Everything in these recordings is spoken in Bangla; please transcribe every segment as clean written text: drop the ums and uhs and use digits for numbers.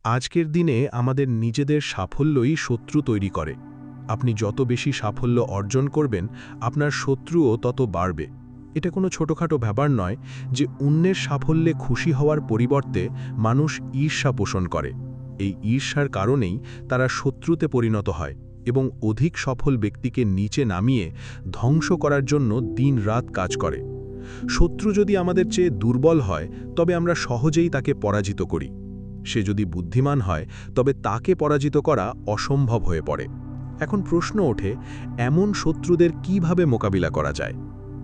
আজকের দিনে আমাদের নিজেদের সাফল্যই শত্রু তৈরি করে। আপনি যত বেশি সাফল্য অর্জন করবেন, আপনার শত্রুও তত বাড়বে। এটা কোনো ছোটখাটো ব্যাপার নয় যে অন্যের সাফল্যে খুশি হওয়ার পরিবর্তে মানুষ ঈর্ষা পোষণ করে। এই ঈর্ষার কারণেই তারা শত্রুতে পরিণত হয় এবং অধিক সফল ব্যক্তিকে নিচে নামিয়ে ধ্বংস করার জন্য দিনরাত কাজ করে। শত্রু যদি আমাদের চেয়ে দুর্বল হয়, তবে আমরা সহজেই তাকে পরাজিত করি। সে যদি বুদ্ধিমান হয়, তবে তাকে পরাজিত করা অসম্ভব হয়ে পড়ে। এখন প্রশ্ন ওঠে, এমন শত্রুদের কিভাবে মোকাবিলা করা যায়?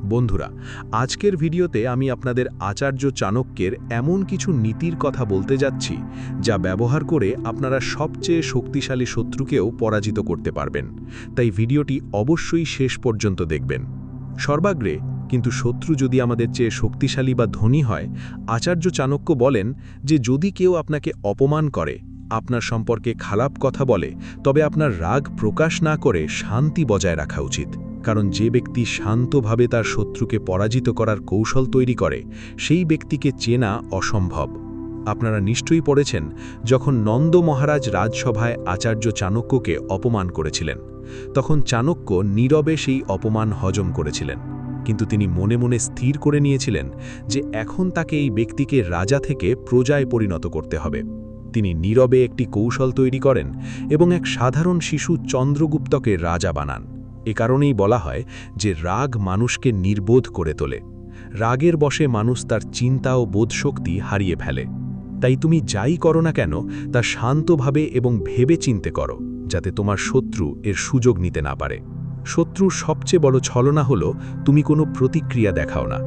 বন্ধুরা, আজকের ভিডিওতে আমি আপনাদের আচার্য চাণক্যের এমন কিছু নীতির কথা বলতে যাচ্ছি, যা ব্যবহার করে আপনারা সবচেয়ে শক্তিশালী শত্রুকেও পরাজিত করতে পারবেন। তাই ভিডিওটি অবশ্যই শেষ পর্যন্ত দেখবেন। সর্বাগ্রে, কিন্তু শত্রু যদি আমাদের চেয়ে শক্তিশালী বা ধনী হয়, আচার্য চাণক্য বলেন যে যদি কেউ আপনাকে অপমান করে, আপনার সম্পর্কে খারাপ কথা বলে, তবে আপনার রাগ প্রকাশ না করে শান্তি বজায় রাখা উচিত। কারণ যে ব্যক্তি শান্তভাবে তার শত্রুকে পরাজিত করার কৌশল তৈরি করে, সেই ব্যক্তিকে চেনা অসম্ভব। আপনারা নিশ্চয়ই পড়েছেন যখন নন্দ মহারাজ রাজসভায় আচার্য চাণক্যকে অপমান করেছিলেন, তখন চাণক্য নীরবে সেই অপমান হজম করেছিলেন। কিন্তু তিনি মনে মনে স্থির করে নিয়েছিলেন যে এখন তাকে এই ব্যক্তিকে রাজা থেকে প্রজায় পরিণত করতে হবে। তিনি নীরবে একটি কৌশল তৈরি করেন এবং এক সাধারণ শিশু চন্দ্রগুপ্তকে রাজা বানান। এ কারণেই বলা হয় যে রাগ মানুষকে নির্বোধ করে তোলে। রাগের বশে মানুষ তার চিন্তা ও বোধশক্তি হারিয়ে ফেলে। তাই তুমি যাই করো না কেন, তা শান্তভাবে এবং ভেবে চিন্তে করো, যাতে তোমার শত্রু এর সুযোগ নিতে না পারে। শত্রুর সবচেয়ে বড় ছলনা হলো তুমি কোনো প্রতিক্রিয়া দেখাও না।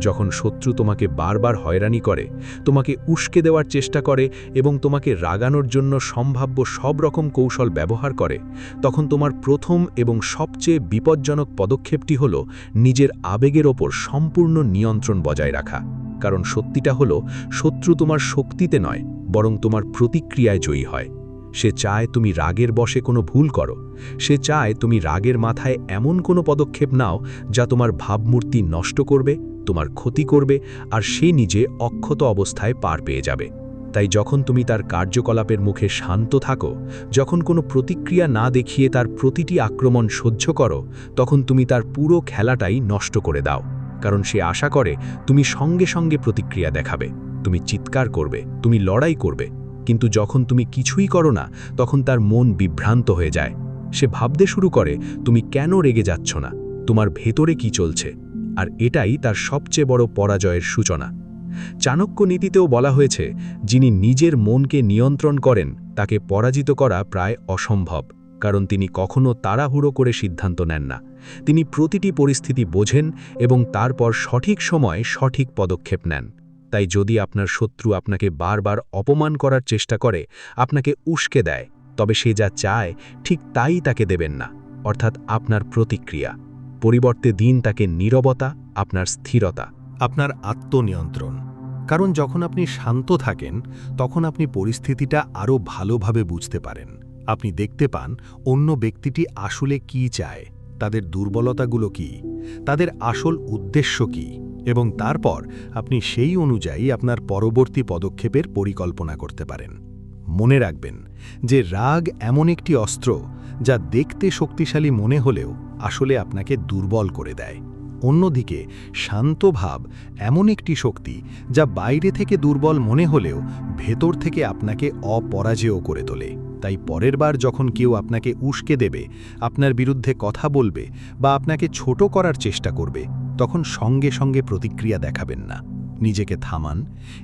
যখন শত্রু তোমাকে বারবার হয়রানি করে, তোমাকে উস্কে দেওয়ার চেষ্টা করে এবং তোমাকে রাগানোর জন্য সম্ভাব্য সব রকম কৌশল ব্যবহার করে, তখন তোমার প্রথম এবং সবচেয়ে বিপজ্জনক পদক্ষেপটি হলো নিজের আবেগের ওপর সম্পূর্ণ নিয়ন্ত্রণ বজায় রাখা। কারণ সত্যিটা হলো, শত্রু তোমার শক্তিতে নয়, বরং তোমার প্রতিক্রিয়ায় জয়ী হয়। সে চায় তুমি রাগের বশে কোনো ভুল করো। সে চায় তুমি রাগের মাথায় এমন কোনো পদক্ষেপ নাও যা তোমার ভাবমূর্তি নষ্ট করবে, তোমার ক্ষতি করবে, আর সে নিজে অক্ষত অবস্থায় পার পেয়ে যাবে। তাই যখন তুমি তার কার্যকলাপের মুখে শান্ত থাকো, যখন কোনো প্রতিক্রিয়া না দেখিয়ে তার প্রতিটি আক্রমণ সহ্য করো, তখন তুমি তার পুরো খেলাটাই নষ্ট করে দাও। কারণ সে আশা করে তুমি সঙ্গে সঙ্গে প্রতিক্রিয়া দেখাবে, তুমি চিৎকার করবে, তুমি লড়াই করবে। কিন্তু যখন তুমি কিছুই করো না, তখন তার মন বিভ্রান্ত হয়ে যায়। সে ভাবতে শুরু করে তুমি কেন রেগে যাচ্ছ না, তোমার ভেতরে কি চলছে। আর এটাই তার সবচেয়ে বড় পরাজয়ের সূচনা। চাণক্য নীতিতেও বলা হয়েছে, যিনি নিজের মনকে নিয়ন্ত্রণ করেন তাকে পরাজিত করা প্রায় অসম্ভব। কারণ তিনি কখনো তাড়াহুড়ো করে সিদ্ধান্ত নেন না। তিনি প্রতিটি পরিস্থিতি বোঝেন এবং তারপর সঠিক সময়ে সঠিক পদক্ষেপ নেন। তাই যদি আপনার শত্রু আপনাকে বারবার অপমান করার চেষ্টা করে, আপনাকে উস্কে দেয়, তবে সে যা চায় ঠিক তাই তাকে দেবেন না, অর্থাৎ আপনার প্রতিক্রিয়া। পরিবর্তে দিন তাকে নীরবতা, আপনার স্থিরতা, আপনার আত্মনিয়ন্ত্রণ। কারণ যখন আপনি শান্ত থাকেন, তখন আপনি পরিস্থিতিটা আরও ভালোভাবে বুঝতে পারেন। আপনি দেখতে পান অন্য ব্যক্তিটি আসলে কি চায়, তাদের দুর্বলতাগুলো কি, তাদের আসল উদ্দেশ্য কি, এবং তারপর আপনি সেই অনুযায়ী আপনার পরবর্তী পদক্ষেপের পরিকল্পনা করতে পারেন। মনে রাখবেন যে রাগ এমন একটি অস্ত্র যা দেখতে শক্তিশালী মনে হলেও আসলে আপনাকে দুর্বল করে দেয়। অন্যদিকে শান্ত ভাব এমন একটি শক্তি যা বাইরে থেকে দুর্বল মনে হলেও ভেতর থেকে আপনাকে অপরাজেয় করে তোলে। তাই পরের বার যখন কেউ আপনাকে উস্কে দেবে, আপনার বিরুদ্ধে কথা বলবে বা আপনাকে ছোট করার চেষ্টা করবে, তখন সঙ্গে সঙ্গে প্রতিক্রিয়া দেখাবেন না। নিজেকে থামান,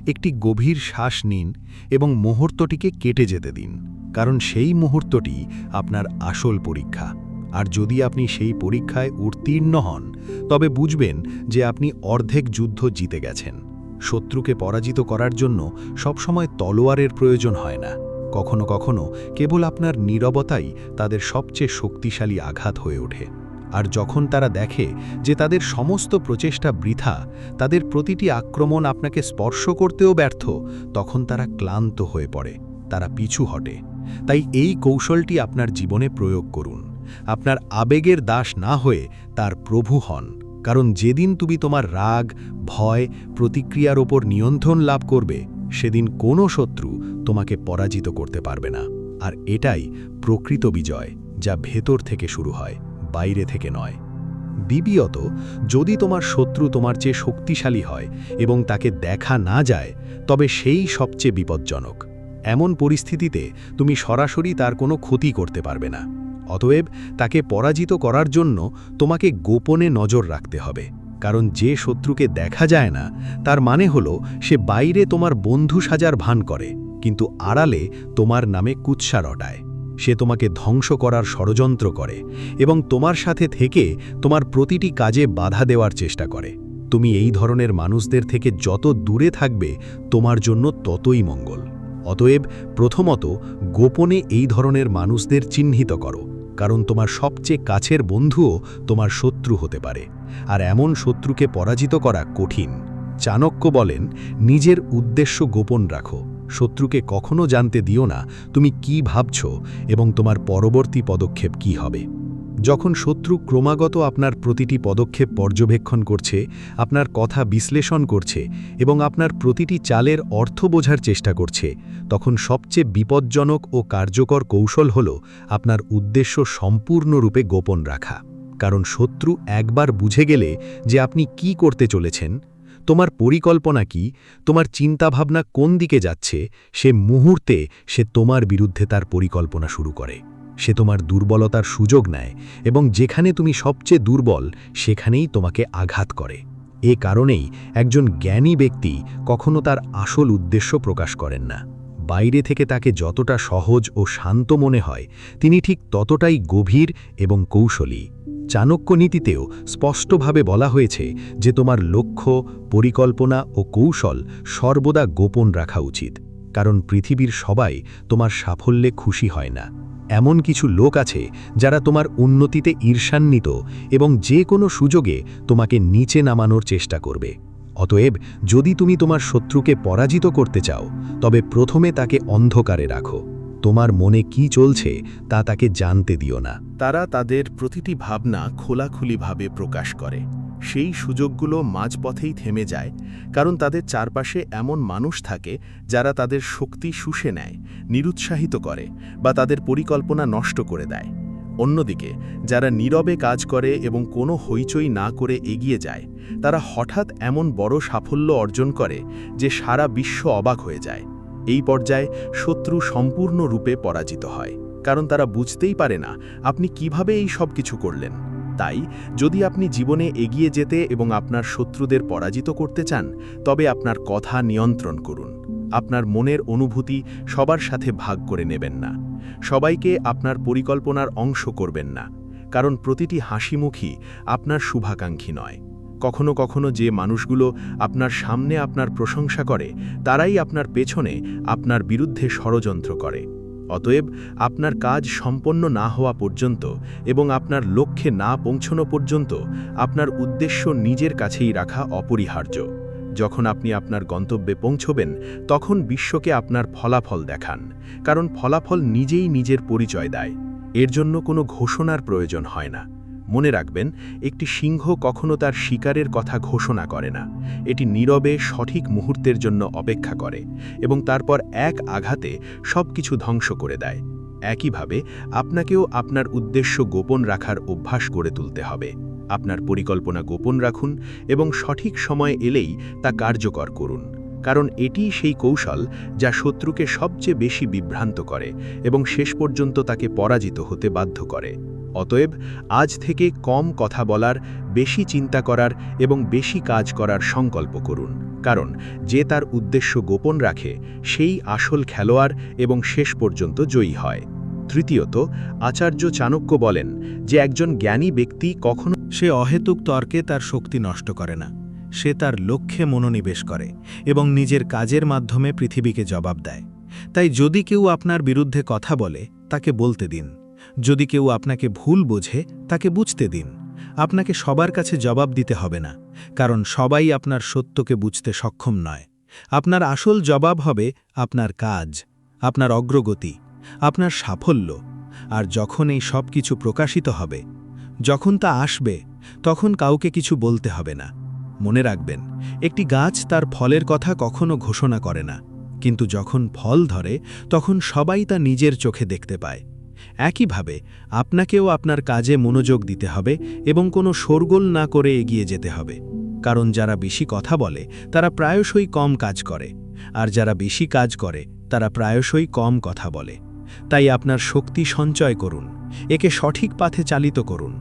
একটি গভীর শ্বাস নিন এবং মুহূর্তটিকে কেটে যেতে দিন। কারণ সেই মুহূর্তটি আপনার আসল পরীক্ষা। আর যদি আপনি সেই পরীক্ষায় উত্তীর্ণ হন, তবে বুঝবেন যে আপনি অর্ধেক যুদ্ধ জিতে গেছেন। শত্রুকে পরাজিত করার জন্য সবসময় তলোয়ারের প্রয়োজন হয় না। কখনো কখনো কেবল আপনার নীরবতাই তাদের সবচেয়ে শক্তিশালী আঘাত হয়ে ওঠে। আর যখন তারা দেখে যে তাদের সমস্ত প্রচেষ্টা বৃথা, তাদের প্রতিটি আক্রমণ আপনাকে স্পর্শ করতেও ব্যর্থ, তখন তারা ক্লান্ত হয়ে পড়ে, তারা পিছু হটে। তাই এই কৌশলটি আপনার জীবনে প্রয়োগ করুন। আপনার আবেগের দাস না হয়ে তার প্রভু হন। কারণ যেদিন তুমি তোমার রাগ, ভয়, প্রতিক্রিয়ার ওপর নিয়ন্ত্রণ লাভ করবে, সেদিন কোনো শত্রু তোমাকে পরাজিত করতে পারবে না। আর এটাই প্রকৃত বিজয়, যা ভেতর থেকে শুরু হয়, বাইরে থেকে নয়। দ্বিতীয়ত, যদি তোমার শত্রু তোমার চেয়ে শক্তিশালী হয় এবং তাকে দেখা না যায়, তবে সেই সবচেয়ে বিপজ্জনক। এমন পরিস্থিতিতে তুমি সরাসরি তার কোনো ক্ষতি করতে পারবে না। অতএব তাকে পরাজিত করার জন্য তোমাকে গোপনে নজর রাখতে হবে। কারণ যে শত্রুকে দেখা যায় না, তার মানে হলো সে বাইরে তোমার বন্ধু সাজার ভান করে, কিন্তু আড়ালে তোমার নামে কুৎসা রটায়। সে তোমাকে ধ্বংস করার ষড়যন্ত্র করে এবং তোমার সাথে থেকে তোমার প্রতিটি কাজে বাধা দেওয়ার চেষ্টা করে। তুমি এই ধরনের মানুষদের থেকে যত দূরে থাকবে, তোমার জন্য ততই মঙ্গল। অতএব প্রথমত, গোপনে এই ধরনের মানুষদের চিহ্নিত করো, কারণ তোমার সবচেয়ে কাছের বন্ধুও তোমার শত্রু হতে পারে, আর এমন শত্রুকে পরাজিত করা কঠিন। চাণক্য বলেন, নিজের উদ্দেশ্য গোপন রাখো। শত্রুকে কখনো জানতে দিও না তুমি কি ভাবছ এবং তোমার পরবর্তী পদক্ষেপ কি হবে। যখন শত্রু ক্রমাগত আপনার প্রতিটি পদক্ষেপ পর্যবেক্ষণ করছে, আপনার কথা বিশ্লেষণ করছে এবং আপনার প্রতিটি চালের অর্থ বোঝার চেষ্টা করছে, তখন সবচেয়ে বিপজ্জনক ও কার্যকর কৌশল হল আপনার উদ্দেশ্য সম্পূর্ণরূপে গোপন রাখা। কারণ শত্রু একবার বুঝে গেলে যে আপনি কি করতে চলেছেন, তোমার পরিকল্পনা কি, তোমার চিন্তাভাবনা কোন দিকে যাচ্ছে, সে মুহূর্তে সে তোমার বিরুদ্ধে তার পরিকল্পনা শুরু করে। সে তোমার দুর্বলতার সুযোগ নেয় এবং যেখানে তুমি সবচেয়ে দুর্বল, সেখানেই তোমাকে আঘাত করে। এ কারণেই একজন জ্ঞানী ব্যক্তি কখনো তার আসল উদ্দেশ্য প্রকাশ করেন না। বাইরে থেকে তাকে যতটা সহজ ও শান্ত মনে হয়, তিনি ঠিক ততটাই গভীর এবং কৌশলী। চাণক্য নীতিতেও স্পষ্টভাবে বলা হয়েছে যে তোমার লক্ষ্য, পরিকল্পনা ও কৌশল সর্বদা গোপন রাখা উচিত, কারণ পৃথিবীর সবাই তোমার সাফল্যে খুশি হয় না। এমন কিছু লোক আছে যারা তোমার উন্নতিতে ঈর্ষান্বিত এবং যে কোনো সুযোগে তোমাকে নিচে নামানোর চেষ্টা করবে। অতএব যদি তুমি তোমার শত্রুকে পরাজিত করতে চাও, তবে প্রথমে তাকে অন্ধকারে রাখো। তোমার মনে কি চলছে তা তাকে জানতে দিও না। তারা তাদের প্রতিটি ভাবনা খোলাখুলিভাবে প্রকাশ করে। সেই সুযোগগুলো মাঝপথেই থেমে যায়, কারণ তাদের চারপাশে এমন মানুষ থাকে যারা তাদের শক্তি শুষে নেয়, নিরুৎসাহিত করে বা তাদের পরিকল্পনা নষ্ট করে দেয়। অন্যদিকে যারা নীরবে কাজ করে এবং কোনো হইচই না করে এগিয়ে যায়, তারা হঠাৎ এমন বড় সাফল্য অর্জন করে যে সারা বিশ্ব অবাক হয়ে যায়। এই পর্যায়ে শত্রু সম্পূর্ণরূপে পরাজিত হয়, কারণ তারা বুঝতেই পারে না আপনি কিভাবে এই সব কিছু করলেন। তাই যদি আপনি জীবনে এগিয়ে যেতে এবং আপনার শত্রুদের পরাজিত করতে চান, তবে আপনার কথা নিয়ন্ত্রণ করুন। আপনার মনের অনুভূতি সবার সাথে ভাগ করে নেবেন না। সবাইকে আপনার পরিকল্পনার অংশ করবেন না, কারণ প্রতিটি হাসিমুখী আপনার শুভাকাঙ্ক্ষী নয়। কখনো কখনো যে মানুষগুলো আপনার সামনে আপনার প্রশংসা করে, তারাই আপনার পেছনে আপনার বিরুদ্ধে ষড়যন্ত্র করে। অতএব আপনার কাজ সম্পন্ন না হওয়া পর্যন্ত এবং আপনার লক্ষ্যে না পৌঁছানো পর্যন্ত আপনার উদ্দেশ্য নিজের কাছেই রাখা অপরিহার্য। যখন আপনি আপনার গন্তব্যে পৌঁছবেন, তখন বিশ্বকে আপনার ফলাফল দেখান, কারণ ফলাফল নিজেই নিজের পরিচয় দেয়। এর জন্য কোনো ঘোষণার প্রয়োজন হয় না। মনে রাখবেন, একটি সিংহ কখনো তার শিকারের কথা ঘোষণা করে না। এটি নীরবে সঠিক মুহূর্তের জন্য অপেক্ষা করে এবং তারপর এক আঘাতে সব কিছু ধ্বংস করে দেয়। একইভাবে আপনাকেও আপনার উদ্দেশ্য গোপন রাখার অভ্যাস গড়ে তুলতে হবে। আপনার পরিকল্পনা গোপন রাখুন এবং সঠিক সময় এলেই তা কার্যকর করুন, কারণ এটিই সেই কৌশল যা শত্রুকে সবচেয়ে বেশি বিভ্রান্ত করে এবং শেষ পর্যন্ত তাকে পরাজিত হতে বাধ্য করে। অতএব আজ থেকে কম কথা বলার, বেশি চিন্তা করার এবং বেশি কাজ করার সংকল্প করুন, কারণ যে তার উদ্দেশ্য গোপন রাখে সেই আসল খেলোয়াড় এবং শেষ পর্যন্ত জয়ী হয়। তৃতীয়ত, আচার্য চাণক্য বলেন যে একজন জ্ঞানী ব্যক্তি কখনো সে অহেতুক তর্কে তার শক্তি নষ্ট করে না। সে তার লক্ষ্যে মনোনিবেশ করে এবং নিজের কাজের মাধ্যমে পৃথিবীকে জবাব দেয়। তাই যদি কেউ আপনার বিরুদ্ধে কথা বলে, তাকে বলতে দিন। যদি কেউ আপনাকে ভুল বোঝে, তাকে বুঝতে দিন। আপনাকে সবার কাছে জবাব দিতে হবে না, কারণ সবাই আপনার সত্যকে বুঝতে সক্ষম নয়। আপনার আসল জবাব হবে আপনার কাজ, আপনার অগ্রগতি, আপনার সাফল্য। আর যখন এই সব কিছু প্রকাশিত হবে, যখন তা আসবে, তখন কাউকে কিছু বলতে হবে না। মনে রাখবেন, একটি গাছ তার ফলের কথা কখনো ঘোষণা করে না, কিন্তু যখন ফল ধরে তখন সবাই তা নিজের চোখে দেখতে পায়। একইভাবে আপনাকেও আপনার কাজে মনোযোগ দিতে হবে এবং কোনো শোরগোল না করে এগিয়ে যেতে হবে, কারণ যারা বেশি কথা বলে তারা প্রায়শই কম কাজ করে, আর যারা বেশি কাজ করে তারা প্রায়শই কম কথা বলে। তাই আপনার শক্তি সঞ্চয় করুন, একে সঠিক পথে চালিত করুন,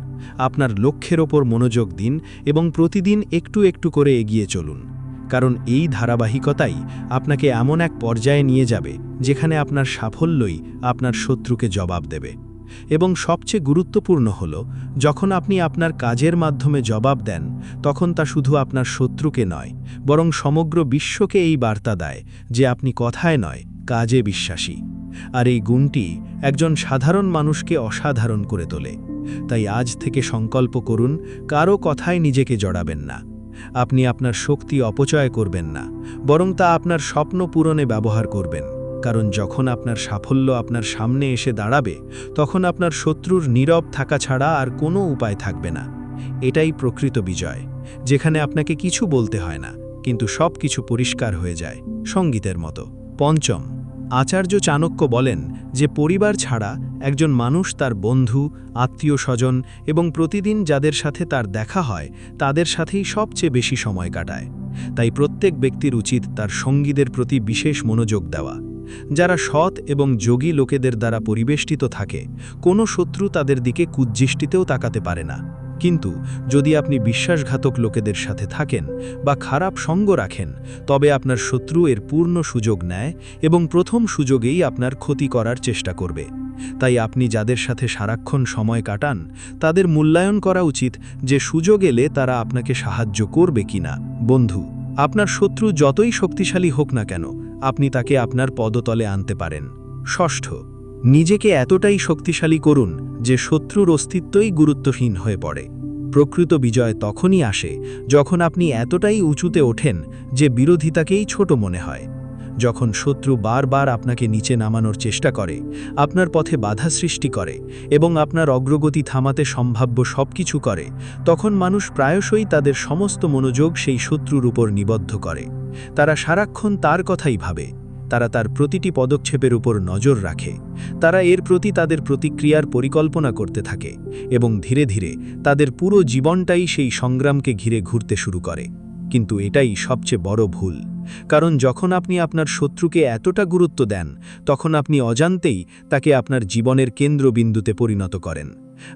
আপনার লক্ষ্যের ওপর মনোযোগ দিন এবং প্রতিদিন একটু একটু করে এগিয়ে চলুন, কারণ এই ধারাবাহিকতাই আপনাকে এমন এক পর্যায়ে নিয়ে যাবে যেখানে আপনার সাফল্যই আপনার শত্রুকে জবাব দেবে। এবং সবচেয়ে গুরুত্বপূর্ণ হল, যখন আপনি আপনার কাজের মাধ্যমে জবাব দেন তখন তা শুধু আপনার শত্রুকে নয়, বরং সমগ্র বিশ্বকে এই বার্তা দেয় যে আপনি কথায় নয়, কাজে বিশ্বাসী। আর এই গুণটি একজন সাধারণ মানুষকে অসাধারণ করে তোলে। তাই আজ থেকে সংকল্প করুন, কারো কথায় নিজেকে জড়াবেন না। আপনি আপনার শক্তি অপচয় করবেন না, বরং তা আপনার স্বপ্ন পূরণে ব্যবহার করবেন, কারণ যখন আপনার সাফল্য আপনার সামনে এসে দাঁড়াবে তখন আপনার শত্রুর নীরব থাকা ছাড়া আর কোনো উপায় থাকবে না। এটাই প্রকৃত বিজয়, যেখানে আপনাকে কিছু বলতে হয় না, কিন্তু সব কিছু পরিষ্কার হয়ে যায়, সঙ্গীতের মতো। পঞ্চম, আচার্য চাণক্য বলেন যে পরিবার ছাড়া একজন মানুষ তার বন্ধু, আত্মীয় স্বজন এবং প্রতিদিন যাদের সাথে তার দেখা হয় তাদের সাথেই সবচেয়ে বেশি সময় কাটায়। তাই প্রত্যেক ব্যক্তির উচিত তার সঙ্গীদের প্রতি বিশেষ মনোযোগ দেওয়া। যারা সৎ এবং যোগী লোকেদের দ্বারা পরিবেষ্টিত থাকে, কোনো শত্রু তাদের দিকে কুদৃষ্টিতেও তাকাতে পারে না। কিন্তু যদি আপনি বিশ্বাসঘাতক লোকেদের সাথে থাকেন বা খারাপ সঙ্গ রাখেন, তবে আপনার শত্রু এর পূর্ণ সুযোগ নেয় এবং প্রথম সুযোগেই আপনার ক্ষতি করার চেষ্টা করবে। তাই আপনি যাদের সাথে সারাক্ষণ সময় কাটান তাদের মূল্যায়ন করা উচিত যে সুযোগ এলে তারা আপনাকে সাহায্য করবে কিনা। বন্ধু, আপনার শত্রু যতই শক্তিশালী হোক না কেন, আপনি তাকে আপনার পদতলে আনতে পারেন। ষষ্ঠ, নিজেকে এতটাই শক্তিশালী করুন যে শত্রুর অস্তিত্বই গুরুত্বহীন হয়ে পড়ে। প্রকৃত বিজয় তখনই আসে যখন আপনি এতটাই উঁচুতে ওঠেন যে বিরোধিতাকেই ছোট মনে হয়। যখন শত্রু বারবার আপনাকে নিচে নামানোর চেষ্টা করে, আপনার পথে বাধা সৃষ্টি করে এবং আপনার অগ্রগতি থামাতে সম্ভাব্য সবকিছু করে, তখন মানুষ প্রায়শই তাদের সমস্ত মনোযোগ সেই শত্রুর উপর নিবদ্ধ করে। তারা সারাক্ষণ তার কথাই ভাবে, তারা তার প্রতিটি পদক্ষেপের উপর নজর রাখে, তারা এর প্রতি তাদের প্রতিক্রিয়ার পরিকল্পনা করতে থাকে এবং ধীরে ধীরে তাদের পুরো জীবনটাই সেই সংগ্রামকে ঘিরে ঘুরতে শুরু করে। কিন্তু এটাই সবচেয়ে বড় ভুল, কারণ যখন আপনি আপনার শত্রুকে এতটা গুরুত্ব দেন তখন আপনি অজান্তেই তাকে আপনার জীবনের কেন্দ্রবিন্দুতে পরিণত করেন।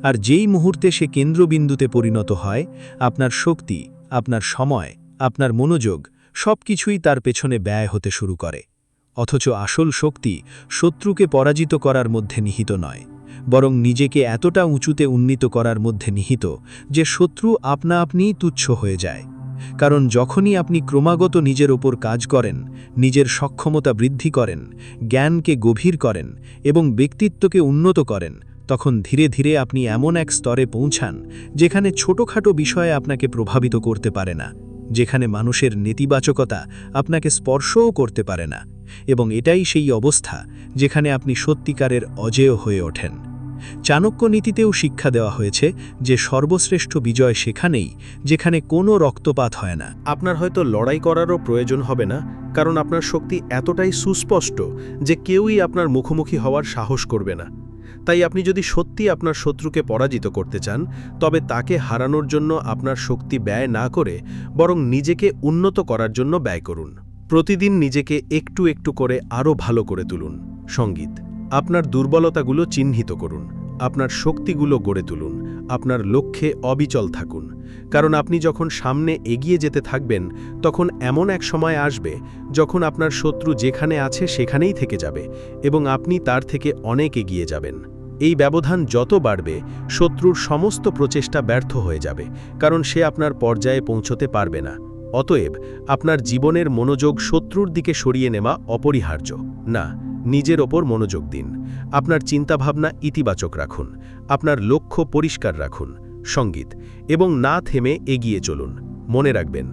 আর যেই মুহূর্তে সে কেন্দ্রবিন্দুতে পরিণত হয়, আপনার শক্তি, আপনার সময়, আপনার মনোযোগ সবকিছুই তার পেছনে ব্যয় হতে শুরু করে। অথচ আসল শক্তি শত্রুকে পরাজিত করার মধ্যে নিহিত নয়, বরং নিজেকে এতটা উঁচুতে উন্নীত করার মধ্যে নিহিত যে শত্রু আপনা আপনিই তুচ্ছ হয়ে যায়। কারণ যখনই আপনি ক্রমাগত নিজের ওপর কাজ করেন, নিজের সক্ষমতা বৃদ্ধি করেন, জ্ঞানকে গভীর করেন এবং ব্যক্তিত্বকে উন্নত করেন, তখন ধীরে ধীরে আপনি এমন এক স্তরে পৌঁছান যেখানে ছোটখাটো বিষয়ে আপনাকে প্রভাবিত করতে পারে না, যেখানে মানুষের নেতিবাচকতা আপনাকে স্পর্শও করতে পারে না, এবং এটাই সেই অবস্থা যেখানে আপনি সত্যিকারের অজেয় হয়ে ওঠেন। চাণক্য নীতিতেও শিক্ষা দেওয়া হয়েছে যে সর্বশ্রেষ্ঠ বিজয় সেখানেই যেখানে কোনো রক্তপাত হয় না। আপনার হয়তো লড়াই করারও প্রয়োজন হবে না, কারণ আপনার শক্তি এতটাই সুস্পষ্ট যে কেউই আপনার মুখোমুখি হওয়ার সাহস করবে না। তাই আপনি যদি সত্যি আপনার শত্রুকে পরাজিত করতে চান, তবে তাকে হারানোর জন্য আপনার শক্তি ব্যয় না করে বরং নিজেকে উন্নত করার জন্য ব্যয় করুন। প্রতিদিন নিজেকে একটু একটু করে আরও ভালো করে তুলুন। সঙ্গীত, আপনার দুর্বলতাগুলো চিহ্নিত করুন, আপনার শক্তিগুলো গড়ে তুলুন, আপনার লক্ষ্যে অবিচল থাকুন, কারণ আপনি যখন সামনে এগিয়ে যেতে থাকবেন তখন এমন এক সময় আসবে যখন আপনার শত্রু যেখানে আছে সেখানেই থেকে যাবে এবং আপনি তার থেকে অনেক এগিয়ে যাবেন। এই ব্যবধান যত বাড়বে, শত্রুর সমস্ত প্রচেষ্টা ব্যর্থ হয়ে যাবে, কারণ সে আপনার পর্যায়ে পৌঁছতে পারবে না। অতএব আপনার জীবনের মনোযোগ শত্রুর দিকে সরিয়ে নেওয়া অপরিহার্য না, নিজের ওপর মনোযোগ দিন। আপনার চিন্তাভাবনা ইতিবাচক রাখুন, আপনার লক্ষ্য পরিষ্কার রাখুন। সঙ্গীত, এবং না থেমে এগিয়ে চলুন। মনে রাখবেন,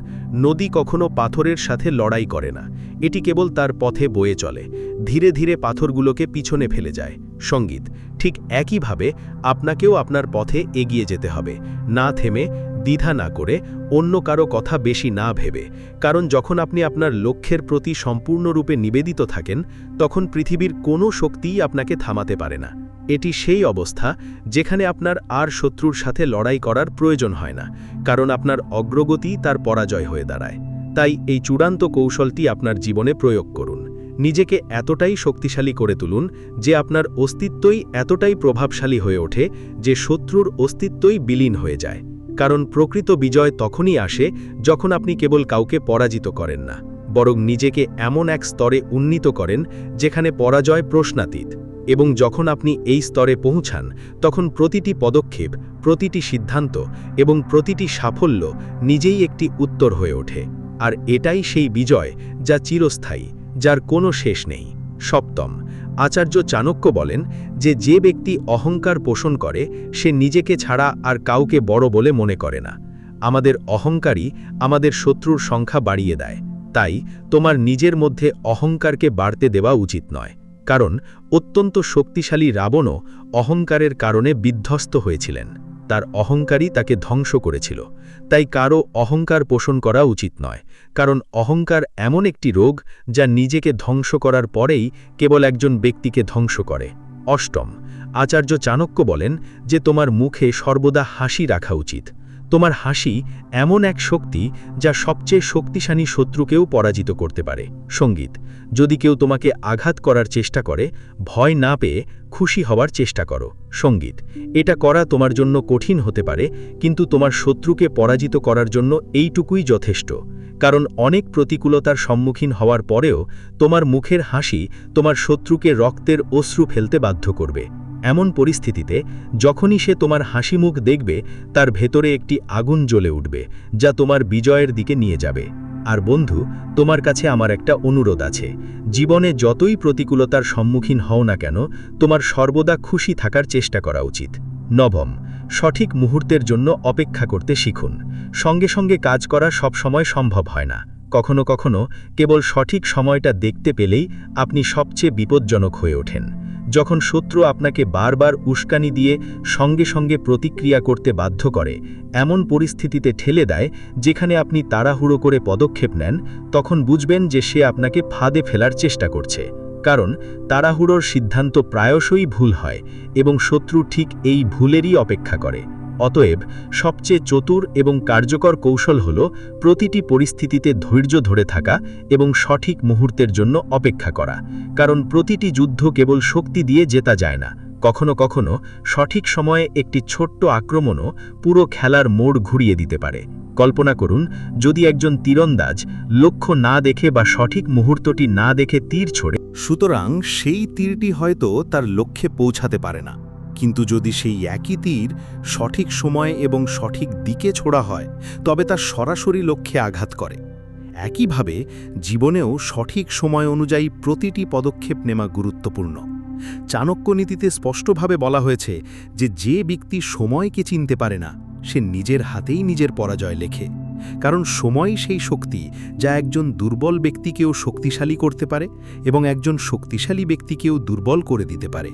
নদী কখনো পাথরের সাথে লড়াই করে না, এটি কেবল তার পথে বয়ে চলে, ধীরে ধীরে পাথরগুলোকে পিছনে ফেলে যায়। সঙ্গীত ঠিক একইভাবে আপনাকেও আপনার পথে এগিয়ে যেতে হবে, না থেমে, দ্বিধা না করে, অন্য কারো কথা বেশি না ভেবে। কারণ যখন আপনি আপনার লক্ষ্যের প্রতি সম্পূর্ণরূপে নিবেদিত থাকেন, তখন পৃথিবীর কোনো শক্তিই আপনাকে থামাতে পারে না। এটি সেই অবস্থা যেখানে আপনার আর শত্রুর সাথে লড়াই করার প্রয়োজন হয় না, কারণ আপনার অগ্রগতি তার পরাজয় হয়ে দাঁড়ায়। তাই এই চূড়ান্ত কৌশলটি আপনার জীবনে প্রয়োগ করুন। নিজেকে এতটাই শক্তিশালী করে তুলুন যে আপনার অস্তিত্বই এতটাই প্রভাবশালী হয়ে ওঠে যে শত্রুর অস্তিত্বই বিলীন হয়ে যায়। কারণ প্রকৃত বিজয় তখনই আসে যখন আপনি কেবল কাউকে পরাজিত করেন না, বরং নিজেকে এমন এক স্তরে উন্নীত করেন যেখানে পরাজয় প্রশ্নাতীত। এবং যখন আপনি এই স্তরে পৌঁছান, তখন প্রতিটি পদক্ষেপ, প্রতিটি সিদ্ধান্ত এবং প্রতিটি সাফল্য নিজেই একটি উত্তর হয়ে ওঠে। আর এটাই সেই বিজয় যা চিরস্থায়ী, যার কোনো শেষ নেই। সপ্তম, আচার্য চাণক্য বলেন যে ব্যক্তি অহংকার পোষণ করে সে নিজেকে ছাড়া আর কাউকে বড় বলে মনে করে না। আমাদের অহংকারই আমাদের শত্রুর সংখ্যা বাড়িয়ে দেয়। তাই তোমার নিজের মধ্যে অহংকারকে বাড়তে দেওয়া উচিত নয়। কারণ অত্যন্ত শক্তিশালী রাবণও অহংকারের কারণে বিধ্বস্ত হয়েছিলেন, তার অহংকারই তাকে ধ্বংস করেছিল। তাই কারও অহংকার পোষণ করা উচিত নয়, কারণ অহংকার এমন একটি রোগ যা নিজেকে ধ্বংস করার পরেই কেবল একজন ব্যক্তিকে ধ্বংস করে। অষ্টম, আচার্য চাণক্য বলেন যে তোমার মুখে সর্বদা হাসি রাখা উচিত। তোমার হাসি এমন এক শক্তি যা সবচেয়ে শক্তিশালী শত্রুকেও পরাজিত করতে পারে। সঙ্গীত যদি কেউ তোমাকে আঘাত করার চেষ্টা করে, ভয় না পেয়ে খুশি হওয়ার চেষ্টা করো। সঙ্গীত এটা করা তোমার জন্য কঠিন হতে পারে, কিন্তু তোমার শত্রুকে পরাজিত করার জন্য এইটুকুই যথেষ্ট। কারণ অনেক প্রতিকূলতার সম্মুখীন হওয়ার পরেও তোমার মুখের হাসি তোমার শত্রুকে রক্তের অশ্রু ফেলতে বাধ্য করবে। এমন পরিস্থিতিতে যখনই সে তোমার হাসি মুখ দেখবে, তার ভেতরে একটি আগুন জ্বলে উঠবে যা তোমার বিজয়ের দিকে নিয়ে যাবে। আর বন্ধু, তোমার কাছে আমার একটা অনুরোধ আছে। জীবনে যতই প্রতিকূলতার সম্মুখীন হও না কেন, তোমার সর্বদা খুশি থাকার চেষ্টা করা উচিত। নবম, সঠিক মুহূর্তের জন্য অপেক্ষা করতে শিখুন। সঙ্গে সঙ্গে কাজ করা সবসময় সম্ভব হয় না। কখনো কখনো কেবল সঠিক সময়টা দেখতে পেলেই আপনি সবচেয়ে বিপজ্জনক হয়ে ওঠেন। যখন শত্রু আপনাকে বারবার উস্কানি দিয়ে সঙ্গে সঙ্গে প্রতিক্রিয়া করতে বাধ্য করে, এমন পরিস্থিতিতে ঠেলে দেয় যেখানে আপনি তাড়াহুড়ো করে পদক্ষেপ নেন, তখন বুঝবেন যে সে আপনাকে ফাঁদে ফেলার চেষ্টা করছে। কারণ তাড়াহুড়োর সিদ্ধান্ত প্রায়শই ভুল হয় এবং শত্রু ঠিক এই ভুলেরই অপেক্ষা করে। অতএব সবচেয়ে চতুর এবং কার্যকর কৌশল হল প্রতিটি পরিস্থিতিতে ধৈর্য ধরে থাকা এবং সঠিক মুহূর্তের জন্য অপেক্ষা করা। কারণ প্রতিটি যুদ্ধ কেবল শক্তি দিয়ে জেতা যায় না, কখনো কখনো সঠিক সময়ে একটি ছোট্ট আক্রমণও পুরো খেলার মোড় ঘুরিয়ে দিতে পারে। কল্পনা করুন, যদি একজন তীরন্দাজ লক্ষ্য না দেখে বা সঠিক মুহূর্তটি না দেখে তীর ছোড়ে। সুতরাং সেই তীরটি হয়তো তার লক্ষ্যে পৌঁছাতে পারে না, কিন্তু যদি সেই একই তীর সঠিক সময়ে এবং সঠিক দিকে ছোড়া হয়, তবে তা সরাসরি লক্ষ্যে আঘাত করে। একইভাবে জীবনেও সঠিক সময় অনুযায়ী প্রতিটি পদক্ষেপ নেওয়া গুরুত্বপূর্ণ। চাণক্য নীতিতে স্পষ্টভাবে বলা হয়েছে যে ব্যক্তি সময়কে চিনতে পারে না, সে নিজের হাতেই নিজের পরাজয় লেখে। কারণ সময়ই সেই শক্তি যা একজন দুর্বল ব্যক্তিকেও শক্তিশালী করতে পারে এবং একজন শক্তিশালী ব্যক্তিকেও দুর্বল করে দিতে পারে।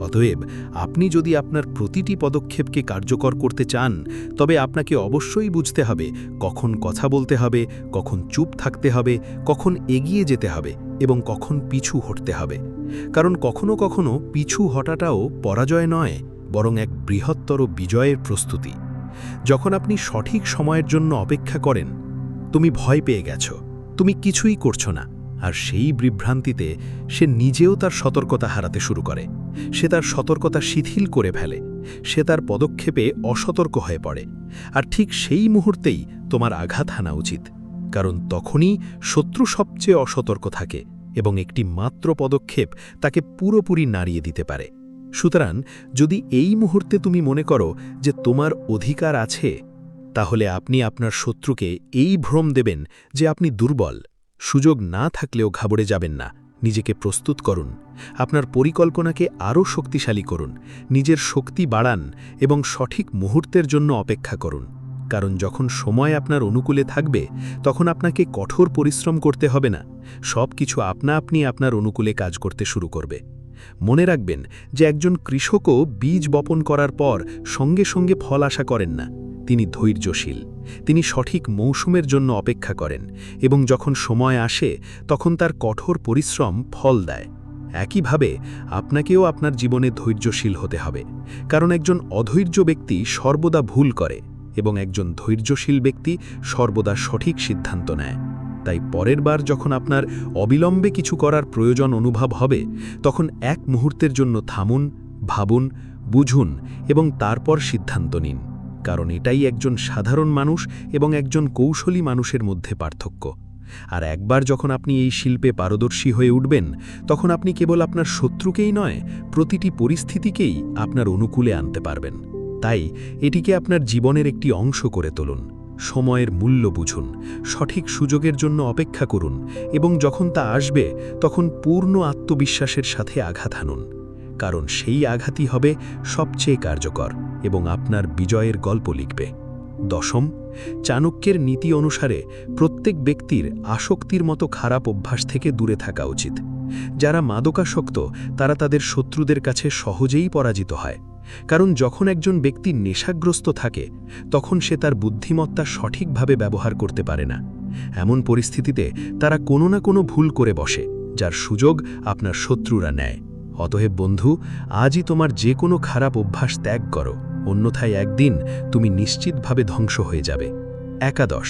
অতএব আপনি যদি আপনার প্রতিটি পদক্ষেপকে কার্যকর করতে চান, তবে আপনাকে অবশ্যই বুঝতে হবে কখন কথা বলতে হবে, কখন চুপ থাকতে হবে, কখন এগিয়ে যেতে হবে এবং কখন পিছু হটতে হবে। কারণ কখনো কখনো পিছু হটাটাও পরাজয় নয়, বরং এক বৃহত্তর বিজয়ের প্রস্তুতি। যখন আপনি সঠিক সময়ের জন্য অপেক্ষা করেন, তুমি ভয় পেয়ে গেছো, তুমি কিছুই করছো না, আর সেই বিভ্রান্তিতে সে নিজেও তার সতর্কতা হারাতে শুরু করে। সে তার সতর্কতা শিথিল করে ফেলে, সে তার পদক্ষেপে অসতর্ক হয়ে পড়ে। আর ঠিক সেই মুহূর্তেই তোমার আঘাত হানা উচিত, কারণ তখনই শত্রু সবচেয়ে অসতর্ক থাকে এবং একটি মাত্র পদক্ষেপ তাকে পুরোপুরি নাড়িয়ে দিতে পারে। সুতরাং যদি এই মুহূর্তে তুমি মনে করো যে তোমার অধিকার আছে, তাহলে আপনি আপনার শত্রুকে এই ভ্রম দেবেন যে আপনি দুর্বল। সুযোগ না থাকলেও ঘাবড়ে যাবেন না, নিজেকে প্রস্তুত করুন, আপনার পরিকল্পনাকে আরও শক্তিশালী করুন, নিজের শক্তি বাড়ান এবং সঠিক মুহূর্তের জন্য অপেক্ষা করুন। কারণ যখন সময় আপনার অনুকূলে থাকবে তখন আপনাকে কঠোর পরিশ্রম করতে হবে না, সব কিছু আপনা আপনি আপনার অনুকূলে কাজ করতে শুরু করবে। মনে রাখবেন যে একজন কৃষকও বীজ বপন করার পর সঙ্গে সঙ্গে ফল আশা করেন না। তিনি ধৈর্যশীল, তিনি সঠিক মৌসুমের জন্য অপেক্ষা করেন এবং যখন সময় আসে তখন তার কঠোর পরিশ্রম ফল দেয়। একইভাবে আপনাকেও আপনার জীবনে ধৈর্যশীল হতে হবে, কারণ একজন অধৈর্য ব্যক্তি সর্বদা ভুল করে এবং একজন ধৈর্যশীল ব্যক্তি সর্বদা সঠিক সিদ্ধান্ত নেয়। তাই পরের বার যখন আপনার অবিলম্বে কিছু করার প্রয়োজন অনুভব হবে, তখন এক মুহূর্তের জন্য থামুন, ভাবুন, বুঝুন এবং তারপর সিদ্ধান্ত নিন, কারণ এটাই একজন সাধারণ মানুষ এবং একজন কৌশলী মানুষের মধ্যে পার্থক্য। আর একবার যখন আপনি এই শিল্পে পারদর্শী হয়ে উঠবেন, তখন আপনি কেবল আপনার শত্রুকেই নয়, প্রতিটি পরিস্থিতিকেই আপনার অনুকূলে আনতে পারবেন। তাই এটিকে আপনার জীবনের একটি অংশ করে তুলুন। সময়ের মূল্য বুঝুন, সঠিক সুযোগের জন্য অপেক্ষা করুন এবং যখন তা আসবে তখন পূর্ণ আত্মবিশ্বাসের সাথে আঘাত হানুন, কারণ সেই আঘাতই হবে সবচেয়ে কার্যকর এবং আপনার বিজয়ের গল্প লিখবে। দশম, চাণক্যের নীতি অনুসারে প্রত্যেক ব্যক্তির আসক্তির মতো খারাপ অভ্যাস থেকে দূরে থাকা উচিত। যারা মাদকাসক্ত তারা তাদের শত্রুদের কাছে সহজেই পরাজিত হয়, কারণ যখন একজন ব্যক্তি নেশাগ্রস্ত থাকে তখন সে তার বুদ্ধিমত্তা সঠিকভাবে ব্যবহার করতে পারে না। এমন পরিস্থিতিতে তারা কোনো না কোনো ভুল করে বসে, যার সুযোগ আপনার শত্রুরা নেয়। অতএব বন্ধু, আজই তোমার যে কোনো খারাপ অভ্যাস ত্যাগ করো, অন্যথায় একদিন তুমি নিশ্চিতভাবে ধ্বংস হয়ে যাবে। একাদশ,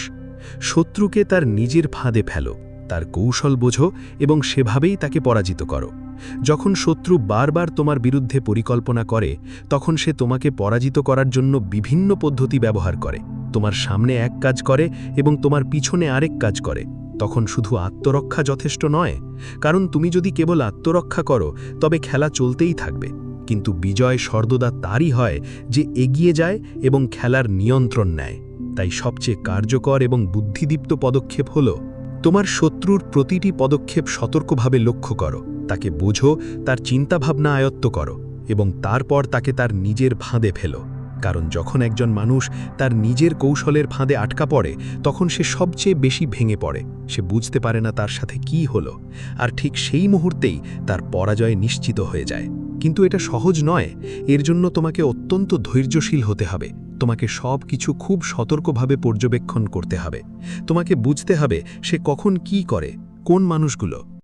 শত্রুকে তার নিজের ফাঁদে ফেলো, তার কৌশল বোঝো এবং সেভাবেই তাকে পরাজিত করো। যখন শত্রু বারবার তোমার বিরুদ্ধে পরিকল্পনা করে, তখন সে তোমাকে পরাজিত করার জন্য বিভিন্ন পদ্ধতি ব্যবহার করে। তোমার সামনে এক কাজ করে এবং তোমার পিছনে আরেক কাজ করে। তখন শুধু আত্মরক্ষা যথেষ্ট নয়, কারণ তুমি যদি কেবল আত্মরক্ষা করো তবে খেলা চলতেই থাকবে। কিন্তু বিজয় সর্বদা তারই হয় যে এগিয়ে যায় এবং খেলার নিয়ন্ত্রণ নেয়। তাই সবচেয়ে কার্যকর এবং বুদ্ধিদীপ্ত পদক্ষেপ হল তোমার শত্রুর প্রতিটি পদক্ষেপ সতর্কভাবে লক্ষ্য করো, তাকে বোঝো, তার চিন্তাভাবনা আয়ত্ত করো এবং তারপর তাকে তার নিজের ফাঁদে ফেলো। কারণ যখন একজন মানুষ তার নিজের কৌশলের ফাঁদে আটকা পড়ে তখন সে সবচেয়ে বেশি ভেঙে পড়ে। সে বুঝতে পারে না তার সাথে কি হলো, আর ঠিক সেই মুহূর্তেই তার পরাজয় নিশ্চিত হয়ে যায়। কিন্তু এটা সহজ নয়, এর জন্য তোমাকে অত্যন্ত ধৈর্যশীল হতে হবে। তোমাকে সব কিছু খুব সতর্কভাবে পর্যবেক্ষণ করতে হবে। তোমাকে বুঝতে হবে সে কখন কি করে, কোন মানুষগুলো